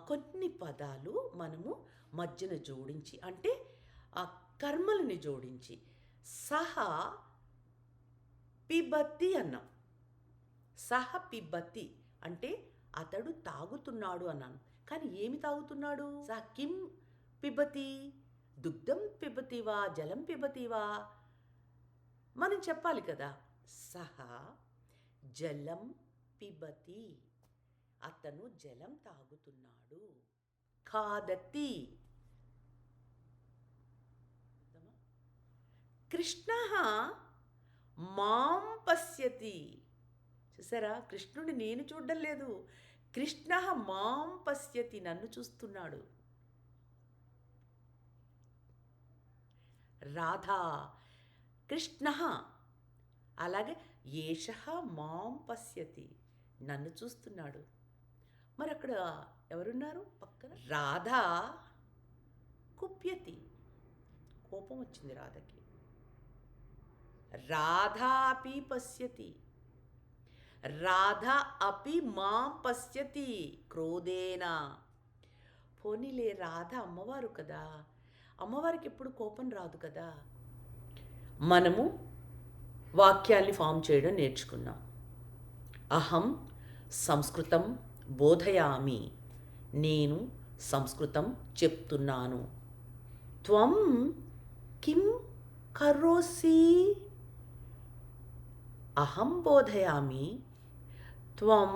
కొన్ని పదాలు మనము మధ్యన జోడించి, అంటే ఆ కర్మలని జోడించి సహ పిబతి అన్నాం. సహ పిబతి అంటే అతడు తాగుతున్నాడు అన్నాను. కానీ ఏమి తాగుతున్నాడు? సహ కిం పిబతి? దుగ్ధం పిబతివా, జలం పిబతివా? మనం చెప్పాలి కదా. సహ జలం పిబతి, అతను జలం తాగుతున్నాడు. ఖాదతి, కృష్ణ మాం పశ్యతి. చూసారా, కృష్ణుడు నేను చూడడం లేదు, కృష్ణ మాం పశ్యతి, నన్ను చూస్తున్నాడు. రాధా కృష్ణ, అలాగే ఏష మాం పశ్యతి, నన్ను చూస్తున్నాడు. మరి అక్కడ ఎవరున్నారు పక్కన? రాధా కుప్యతి, కోపం వచ్చింది రాధకి. రాధా అపి పశ్యతి, రాధా అపి మాం పశ్యతి క్రోధేన. పోనీలే, రాధ అమ్మవారు కదా, అమ్మవారికి ఎప్పుడు కోపం రాదు కదా. మనము వాక్యాల్ని ఫామ్ చేయడం నేర్చుకున్నాం. అహం సంస్కృతం బోధయామి, నేను సంస్కృతం చెప్తున్నాను. త్వం కిం కరోసి, అహం బోధయామి, త్వం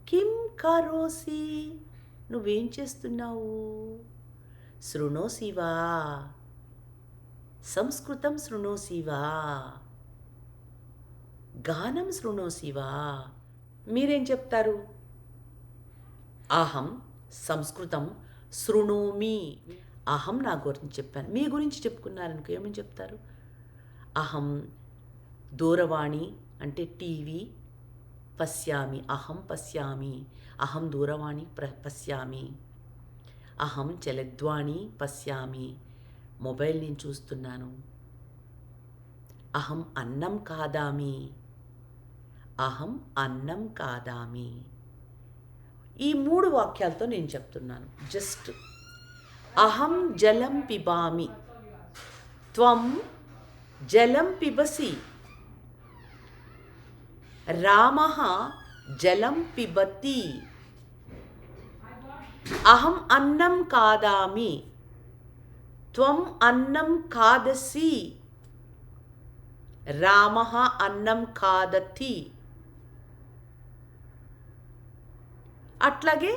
కిం కరోసి, నువ్వేం చేస్తున్నావు? శృణోసి వా, సంస్కృతం శృణోసి వా, గానం శృణోసి వా? మీరేం చెప్తారు? అహం సంస్కృతం శృణోమి, అహం నా గురించి చెప్పాను. మీ గురించి చెప్పుకున్నారనుకో ఏమని చెప్తారు? అహం దూరవాణి అంటే టీవీ పశ్యామి, అహం పశ్యామి, అహం దూరవాణి పశ్యామి, అహం చలద్వాణి పశ్యామి, మొబైల్ నేను చూస్తున్నాను. అహం అన్నం కాదామి, అహం అన్నం కాదామి. ఈ 3 వాక్యాలతో నేను చెప్తున్నాను. జస్ట్ అహం జలం పిబామి, త్వం జలం పిబసి, రామః జలం పిబతి, అహం అన్నం కాదామి, త్వం అన్నం ఖాదసి, రామః అన్నం ఖాదతి. అట్లాగే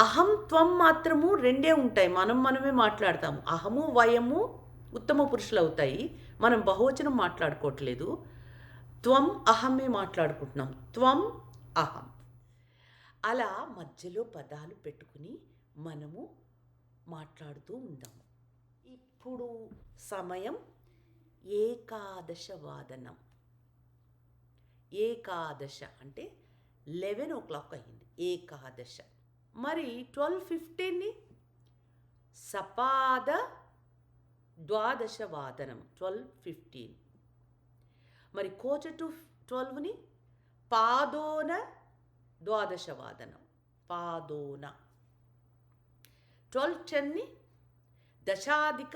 అహం త్వం మాత్రము 2 ఉంటాయి. మనమే మాట్లాడతాము. అహము వయము ఉత్తమ పురుషులు అవుతాయి. మనం బహువచనం మాట్లాడుకోవట్లేదు. త్వం అహమే మాట్లాడుకుంటున్నాం. త్వం అహం. అలా మధ్యలో పదాలు పెట్టుకుని మనము మాట్లాడుతూ ఉందాము. ఇప్పుడు సమయం ఏకాదశ వాదనం. ఏకాదశ అంటే 11 o'clock అయింది. ఏకాదశ. మరి 12:15ని సపాద ద్వాదశ వాదనం 12:15. మరి 12:45ని పాదోన ద్వాదశ వాదనం, పాదోన. 12:10ని దశాధిక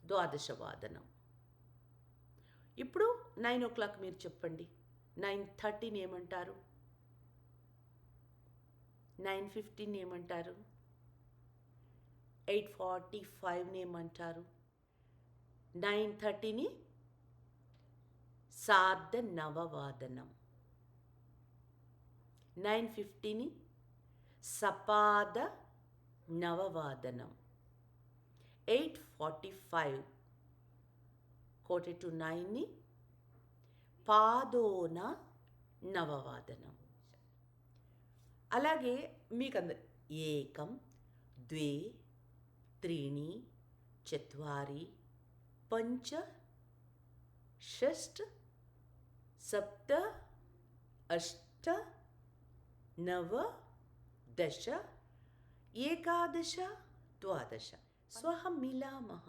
ద్వాదశ వాదనం. ఇప్పుడు 9 o'clock మీరు చెప్పండి. 9:30ని ఏమంటారు? 9:15ని ఏమంటారు? 8:45ని ఏమంటారు? 9:30ని సార్ధ నవవాదనం, 9:50ని సపాద నవవాదనం, 8:45 9:45ని పాదోన నవవాదనం. అలాగే మీకందరు ఏకం ద్వే త్రీణి చత్వారి పంచ షష్ఠ సప్త అష్ట నవ దశ ఏకాదశ ద్వాదశ. శ్వః మిలామः.